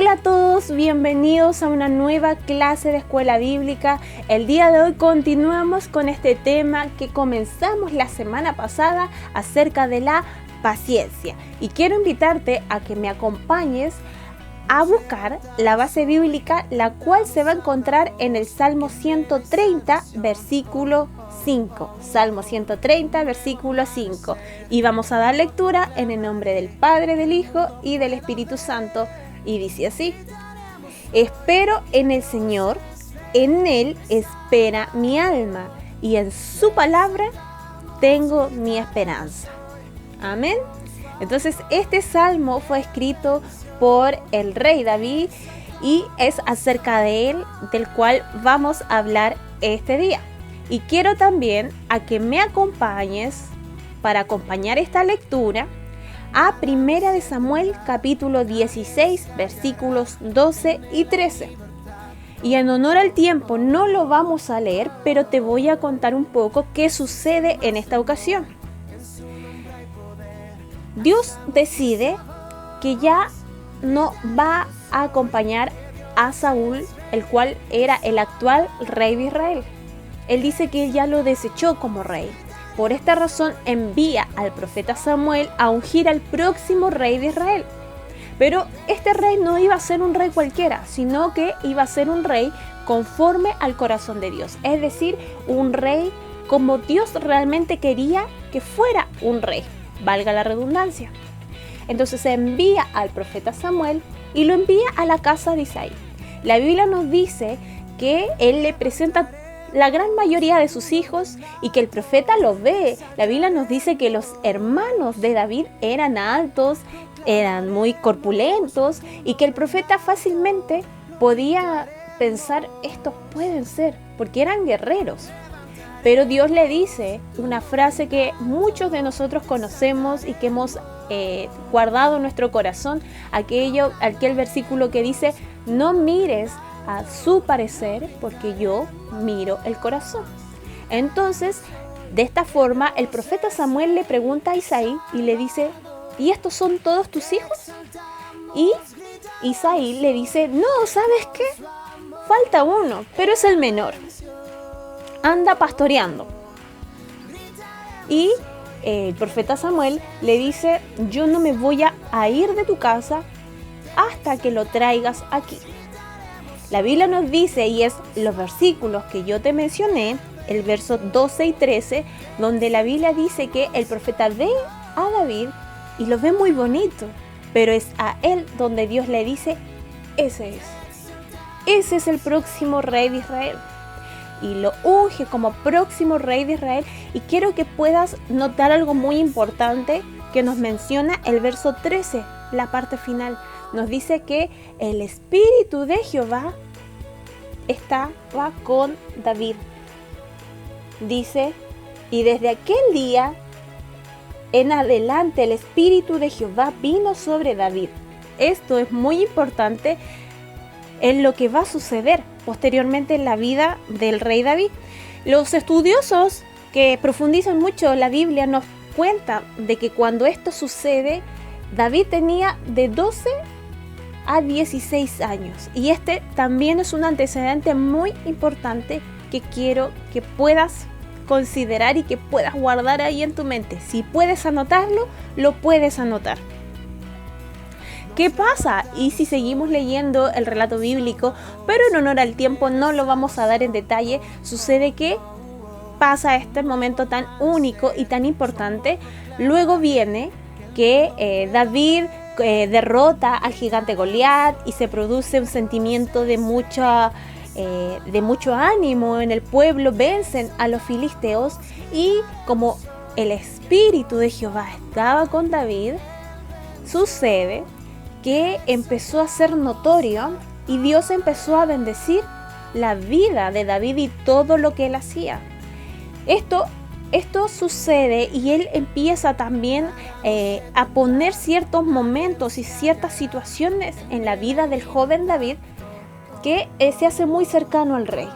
Hola a todos, bienvenidos a una nueva clase de escuela bíblica. El día de hoy continuamos con este tema que comenzamos la semana pasada acerca de la paciencia. Y quiero invitarte a que me acompañes a buscar la base bíblica, la cual se va a encontrar en el Salmo 130, versículo 5. Salmo 130, versículo 5. Y vamos a dar lectura en el nombre del Padre, del Hijo y del Espíritu Santo. Y dice así: espero en el Señor, en Él espera mi alma, y en su palabra tengo mi esperanza. Amén. Entonces este salmo fue escrito por el rey David y es acerca de él del cual vamos a hablar este día. Y quiero también a que me acompañes para acompañar esta lectura a 1 Samuel capítulo 16 versículos 12 y 13. Y en honor al tiempo no lo vamos a leer, pero te voy a contar un poco qué sucede en esta ocasión. Dios decide que ya no va a acompañar a Saúl, el cual era el actual rey de Israel. Él dice que él ya lo desechó como rey. Por esta razón envía al profeta Samuel a ungir al próximo rey de Israel. Pero este rey no iba a ser un rey cualquiera, sino que iba a ser un rey conforme al corazón de Dios. Es decir, un rey como Dios realmente quería que fuera un rey, valga la redundancia. Entonces se envía al profeta Samuel y lo envía a la casa de Isaí. La Biblia nos dice que él le presenta la gran mayoría de sus hijos y que el profeta los ve. La Biblia nos dice que los hermanos de David eran altos, eran muy corpulentos y que el profeta fácilmente podía pensar, estos pueden ser, porque eran guerreros. Pero Dios le dice una frase que muchos de nosotros conocemos y que hemos guardado en nuestro corazón, aquel versículo que dice: no mires a su parecer, porque yo miro el corazón. Entonces, de esta forma, el profeta Samuel le pregunta a Isaí y le dice: ¿y estos son todos tus hijos? Y Isaí le dice: no, ¿sabes qué? Falta uno, pero es el menor. Anda pastoreando. Y el profeta Samuel le dice: yo no me voy a ir de tu casa hasta que lo traigas aquí. La Biblia nos dice, y es los versículos que yo te mencioné, el verso 12 y 13, donde la Biblia dice que el profeta ve a David y lo ve muy bonito, pero es a él donde Dios le dice: ese es el próximo rey de Israel. Y lo unge como próximo rey de Israel. Y quiero que puedas notar algo muy importante que nos menciona el verso 13, la parte final. Nos dice que el Espíritu de Jehová estaba con David. Dice: y desde aquel día en adelante el Espíritu de Jehová vino sobre David. Esto es muy importante en lo que va a suceder posteriormente en la vida del rey David. Los estudiosos que profundizan mucho en la Biblia nos cuentan de que cuando esto sucede, David tenía de 12 a 16 años. Y este también es un antecedente muy importante que quiero que puedas considerar y que puedas guardar ahí en tu mente. Si puedes anotarlo, lo puedes anotar. ¿Qué pasa? Y si seguimos leyendo el relato bíblico, pero en honor al tiempo no lo vamos a dar en detalle, sucede que pasa este momento tan único y tan importante. Luego viene que David derrota al gigante Goliat y se produce un sentimiento de mucho ánimo en el pueblo. Vencen a los filisteos y como el Espíritu de Jehová estaba con David, sucede que empezó a ser notorio y Dios empezó a bendecir la vida de David y todo lo que él hacía. Esto sucede y él empieza también a poner ciertos momentos y ciertas situaciones en la vida del joven David que se hace muy cercano al rey.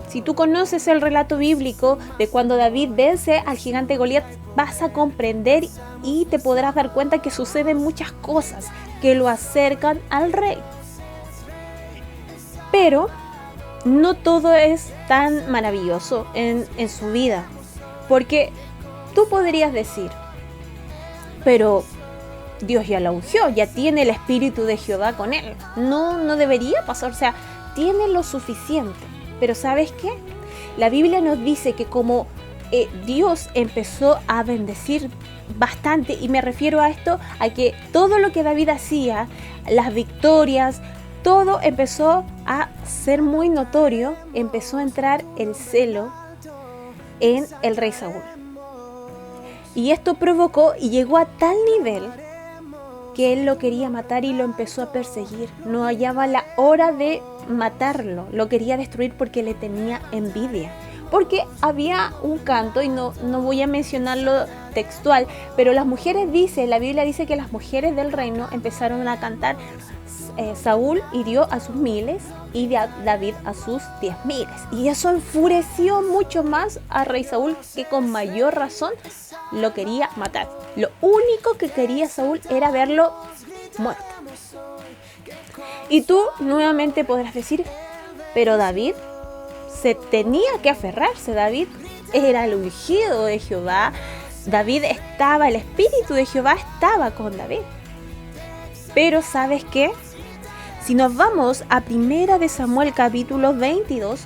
Si tú conoces el relato bíblico de cuando David vence al gigante Goliat, vas a comprender y te podrás dar cuenta que suceden muchas cosas que lo acercan al rey. Pero no todo es tan maravilloso en su vida, porque tú podrías decir, pero Dios ya la ungió, ya tiene el Espíritu de Jehová con él, no debería pasar, o sea, tiene lo suficiente. Pero ¿sabes qué? La Biblia nos dice que como Dios empezó a bendecir bastante, y me refiero a esto, a que todo lo que David hacía, las victorias, todo empezó a ser muy notorio, empezó a entrar el celo en el rey Saúl. Y esto provocó y llegó a tal nivel que él lo quería matar y lo empezó a perseguir. No hallaba la hora de matarlo, lo quería destruir porque le tenía envidia. Porque había un canto, y no voy a mencionarlo textual, pero las mujeres la Biblia dice que las mujeres del reino empezaron a cantar, Saúl hirió a sus 1000 y David a sus 10.000. Y eso enfureció mucho más a rey Saúl, que con mayor razón lo quería matar. Lo único que quería Saúl era verlo muerto. Y tú nuevamente podrás decir, pero David se tenía que aferrarse. David era el ungido de Jehová. David estaba, el Espíritu de Jehová estaba con David. Pero ¿sabes qué? Si nos vamos a 1 de Samuel capítulo 22,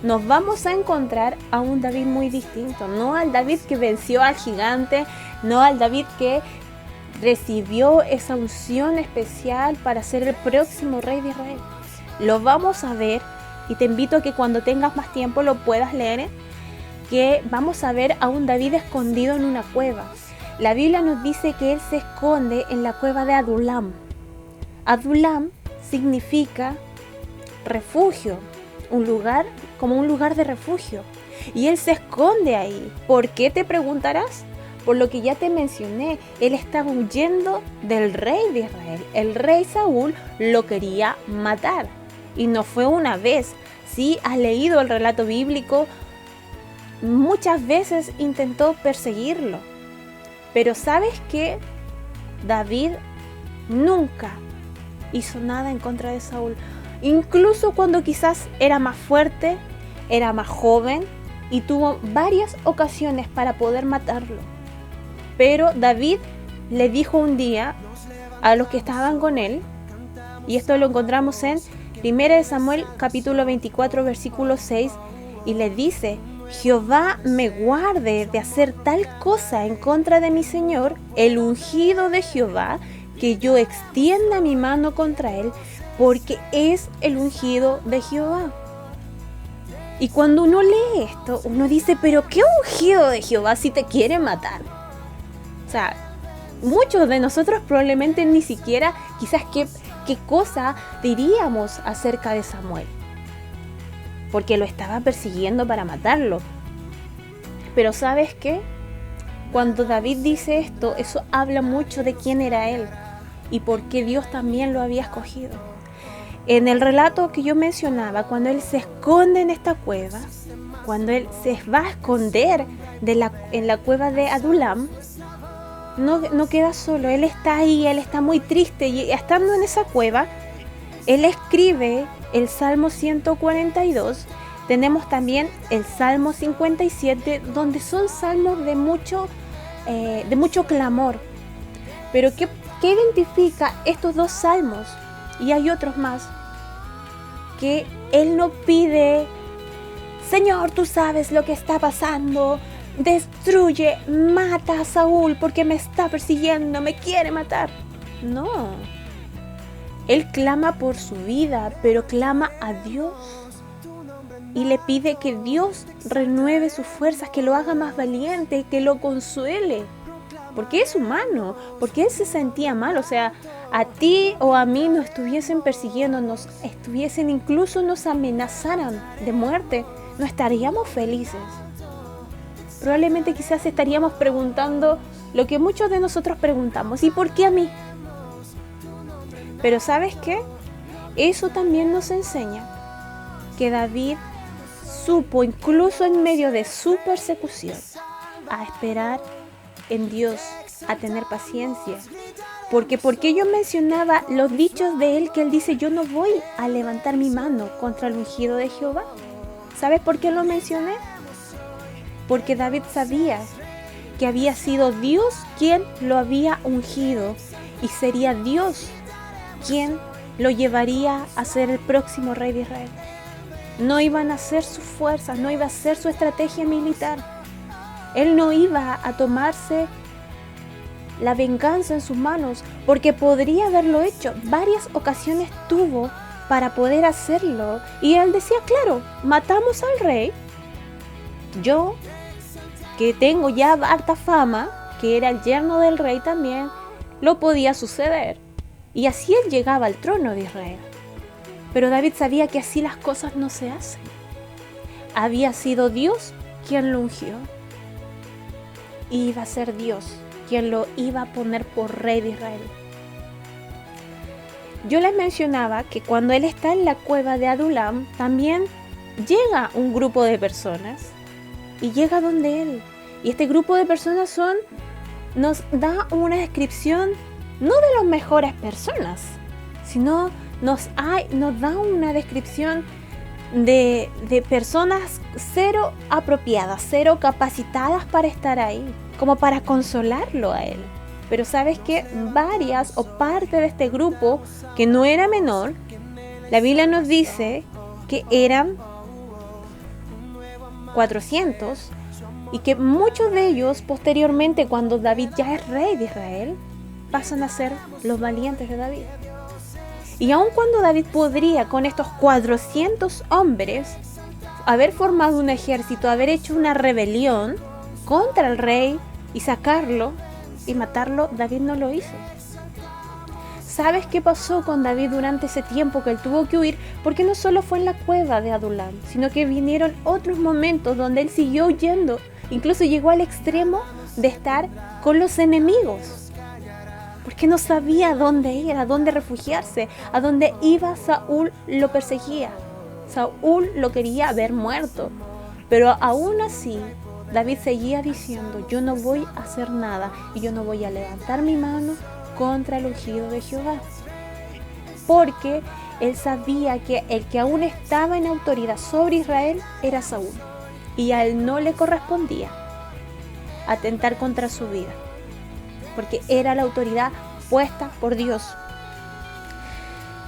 nos vamos a encontrar a un David muy distinto. No al David que venció al gigante, no al David que recibió esa unción especial para ser el próximo rey de Israel. Lo vamos a ver, y te invito a que cuando tengas más tiempo lo puedas leer, que vamos a ver a un David escondido en una cueva. La Biblia nos dice que él se esconde en la cueva de Adulam. Adulam significa refugio, un lugar, como un lugar de refugio. Y él se esconde ahí. ¿Por qué, te preguntarás? Por lo que ya te mencioné, él estaba huyendo del rey de Israel. El rey Saúl lo quería matar. Y no fue una vez. Si has leído el relato bíblico, muchas veces intentó perseguirlo. Pero ¿sabes qué? David nunca hizo nada en contra de Saúl. Incluso cuando quizás era más fuerte, era más joven y tuvo varias ocasiones para poder matarlo. Pero David le dijo un día a los que estaban con él, y esto lo encontramos en 1 Samuel capítulo 24 versículo 6, y le dice: Jehová me guarde de hacer tal cosa en contra de mi señor, el ungido de Jehová, que yo extienda mi mano contra él, porque es el ungido de Jehová. Y cuando uno lee esto, uno dice, pero ¿qué ungido de Jehová si te quiere matar? O sea, muchos de nosotros probablemente ni siquiera quizás qué cosa diríamos acerca de Samuel, porque lo estaba persiguiendo para matarlo. Pero ¿sabes qué? Cuando David dice esto, eso habla mucho de quién era él y por qué Dios también lo había escogido. En el relato que yo mencionaba, cuando él se esconde en esta cueva, cuando él se va a esconder en la cueva de Adulam, no queda solo, él está ahí, él está muy triste, y estando en esa cueva, él escribe el Salmo 142, tenemos también el Salmo 57, donde son salmos de mucho clamor. Pero ¿qué identifica estos dos salmos? Y hay otros más, que él no pide, Señor, tú sabes lo que está pasando, destruye, mata a Saúl porque me está persiguiendo, me quiere matar. No, él clama por su vida, pero clama a Dios y le pide que Dios renueve sus fuerzas, que lo haga más valiente, que lo consuele, porque es humano, porque él se sentía mal. O sea, a ti o a mí nos estuviesen persiguiendo, incluso nos amenazaran de muerte, no estaríamos felices. Probablemente quizás estaríamos preguntando lo que muchos de nosotros preguntamos: ¿y por qué a mí? Pero ¿sabes qué? Eso también nos enseña que David supo, incluso en medio de su persecución, a esperar en Dios, a tener paciencia, Porque yo mencionaba los dichos de él, que él dice: yo no voy a levantar mi mano contra el ungido de Jehová. ¿Sabes por qué lo mencioné? Porque David sabía que había sido Dios quien lo había ungido, y sería Dios quien lo llevaría a ser el próximo rey de Israel. No iban a ser sus fuerzas, no iba a ser su estrategia militar. Él no iba a tomarse la venganza en sus manos, porque podría haberlo hecho. Varias ocasiones tuvo para poder hacerlo, y él decía: claro, matamos al rey. Yo, que tengo ya harta fama, que era el yerno del rey también, lo podía suceder. Y así él llegaba al trono de Israel. Pero David sabía que así las cosas no se hacen. Había sido Dios quien lo ungió. Y iba a ser Dios quien lo iba a poner por rey de Israel. Yo les mencionaba que cuando él está en la cueva de Adulam, también llega un grupo de personas y llega donde él. Y este grupo de personas nos da una descripción no de las mejores personas, sino nos da una descripción de personas cero apropiadas, cero capacitadas para estar ahí, como para consolarlo a él. Pero sabes que varias o parte de este grupo, que no era menor, la Biblia nos dice que eran 400, y que muchos de ellos posteriormente, cuando David ya es rey de Israel, pasan a ser los valientes de David. Y aun cuando David podría con estos 400 hombres haber formado un ejército, haber hecho una rebelión contra el rey y sacarlo y matarlo, David no lo hizo. ¿Sabes qué pasó con David durante ese tiempo que él tuvo que huir? Porque no solo fue en la cueva de Adulam, sino que vinieron otros momentos donde él siguió huyendo. Incluso llegó al extremo de estar con los enemigos, porque no sabía dónde ir, a dónde refugiarse. A dónde iba, Saúl lo perseguía. Saúl lo quería ver muerto. Pero aún así, David seguía diciendo: yo no voy a hacer nada, y yo no voy a levantar mi mano contra el ungido de Jehová. Porque él sabía que el que aún estaba en autoridad sobre Israel era Saúl, y a él no le correspondía atentar contra su vida, porque era la autoridad puesta por Dios.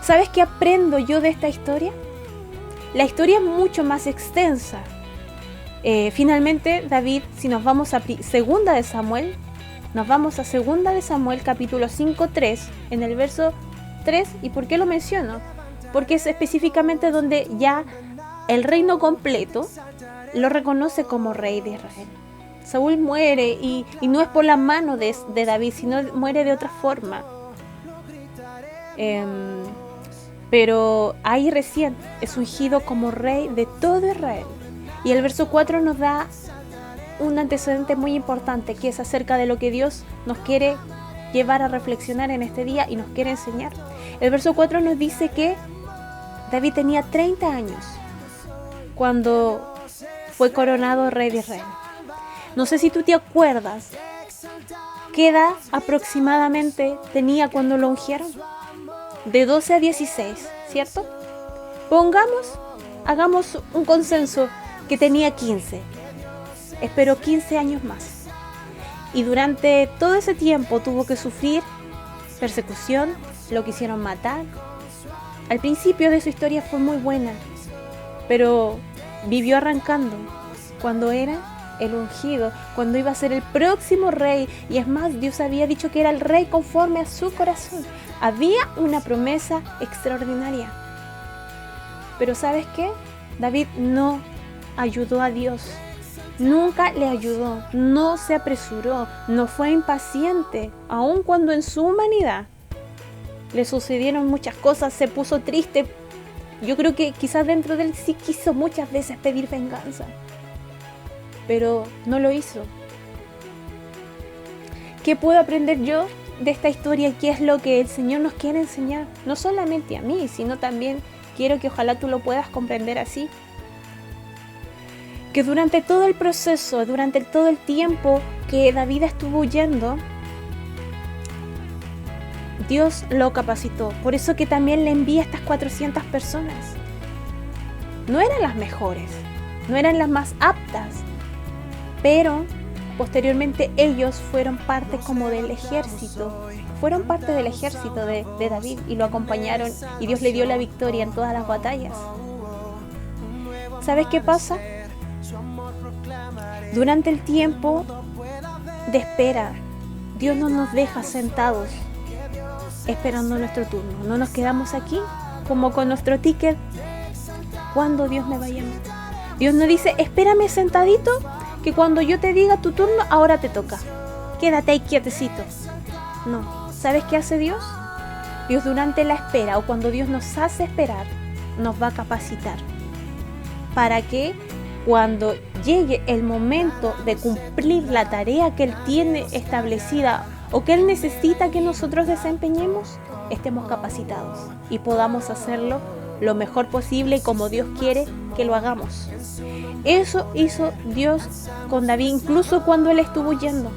¿Sabes qué aprendo yo de esta historia? La historia es mucho más extensa. Finalmente David, si nos vamos a Segunda de Samuel, nos vamos a Segunda de Samuel capítulo 5:3, en el verso 3. ¿Y por qué lo menciono? Porque es específicamente donde ya el reino completo lo reconoce como rey de Israel. Saúl muere, y no es por la mano de David, sino muere de otra forma. Pero ahí recién es ungido como rey de todo Israel. Y el verso 4 nos da un antecedente muy importante, que es acerca de lo que Dios nos quiere llevar a reflexionar en este día y nos quiere enseñar. El verso 4 nos dice que David tenía 30 años cuando fue coronado rey de Israel. No sé si tú te acuerdas qué edad aproximadamente tenía cuando lo ungieron. De 12 a 16, ¿cierto? Hagamos un consenso que tenía 15. Esperó 15 años más. Y durante todo ese tiempo tuvo que sufrir persecución, lo quisieron matar. Al principio de su historia fue muy buena, pero vivió arrancando cuando era el ungido, cuando iba a ser el próximo rey. Y es más, Dios había dicho que era el rey conforme a su corazón. Había una promesa extraordinaria. Pero ¿sabes qué? David no ayudó a Dios. Nunca le ayudó, no se apresuró, no fue impaciente, aun cuando en su humanidad le sucedieron muchas cosas, se puso triste. Yo creo que quizás dentro de él sí quiso muchas veces pedir venganza, pero no lo hizo. ¿Qué puedo aprender yo de esta historia? ¿Qué es lo que el Señor nos quiere enseñar? No solamente a mí, sino también quiero que ojalá tú lo puedas comprender así. Que durante todo el proceso, durante todo el tiempo que David estuvo huyendo, Dios lo capacitó. Por eso que también le envía a estas 400 personas. No eran las mejores, no eran las más aptas, pero posteriormente ellos fueron parte como del ejército. Fueron parte del ejército de David y lo acompañaron, y Dios le dio la victoria en todas las batallas. ¿Sabes qué pasa? Durante el tiempo de espera, Dios no nos deja sentados esperando nuestro turno. No nos quedamos aquí como con nuestro ticket. ¿Cuándo Dios me va a llamar? Dios no dice, espérame sentadito, que cuando yo te diga tu turno, ahora te toca. Quédate ahí quietecito. No. ¿Sabes qué hace Dios? Dios durante la espera, o cuando Dios nos hace esperar, nos va a capacitar. Para que cuando llegue el momento de cumplir la tarea que Él tiene establecida o que Él necesita que nosotros desempeñemos, estemos capacitados y podamos hacerlo lo mejor posible y como Dios quiere que lo hagamos. Eso hizo Dios con David, incluso cuando él estuvo huyendo.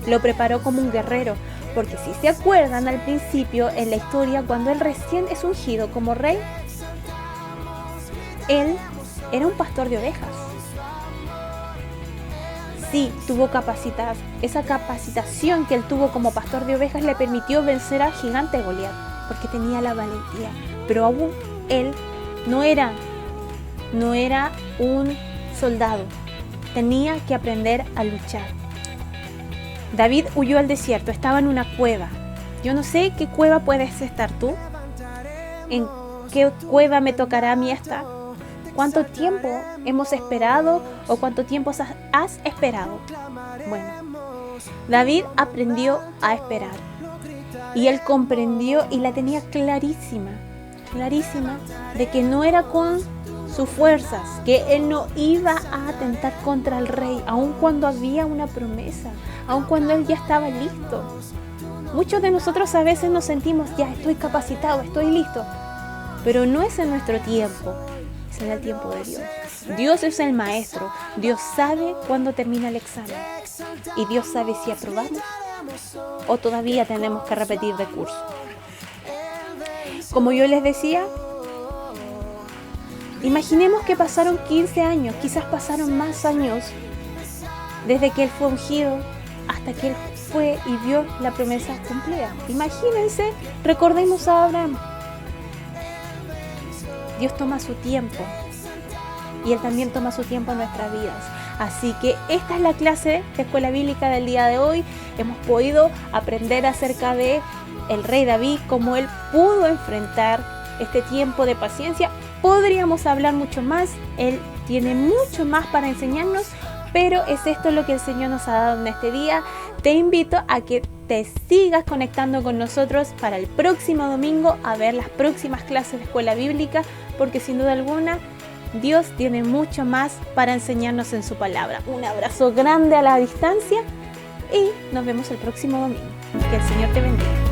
Lo preparó como un guerrero, porque si se acuerdan al principio en la historia, cuando él recién es ungido como rey, él era un pastor de ovejas. Sí, tuvo capacidad. Esa capacitación que él tuvo como pastor de ovejas le permitió vencer al gigante Goliat, porque tenía la valentía. Pero aún él no era un soldado. Tenía que aprender a luchar. David huyó al desierto, estaba en una cueva. Yo no sé qué cueva puedes estar tú. ¿En qué cueva me tocará a mí estar? ¿Cuánto tiempo hemos esperado o cuánto tiempo has esperado? Bueno, David aprendió a esperar y él comprendió y la tenía clarísima de que no era con sus fuerzas, que él no iba a atentar contra el rey, aun cuando había una promesa, aun cuando él ya estaba listo. Muchos de nosotros a veces nos sentimos, ya estoy capacitado, estoy listo, pero no es en nuestro tiempo. Es en el tiempo de Dios. Dios es el maestro. Dios sabe cuándo termina el examen. Y Dios sabe si aprobamos o todavía tenemos que repetir de curso. Como yo les decía, imaginemos que pasaron 15 años, quizás pasaron más años, desde que él fue ungido hasta que él fue y vio la promesa cumplida. Imagínense, recordemos a Abraham. Dios toma su tiempo y Él también toma su tiempo en nuestras vidas. Así que esta es la clase de Escuela Bíblica del día de hoy. Hemos podido aprender acerca de el rey David, cómo él pudo enfrentar este tiempo de paciencia. Podríamos hablar mucho más, Él tiene mucho más para enseñarnos, pero es esto lo que el Señor nos ha dado en este día. Te invito a que te sigas conectando con nosotros para el próximo domingo a ver las próximas clases de Escuela Bíblica, porque sin duda alguna Dios tiene mucho más para enseñarnos en su palabra. Un abrazo grande a la distancia y nos vemos el próximo domingo. Que el Señor te bendiga.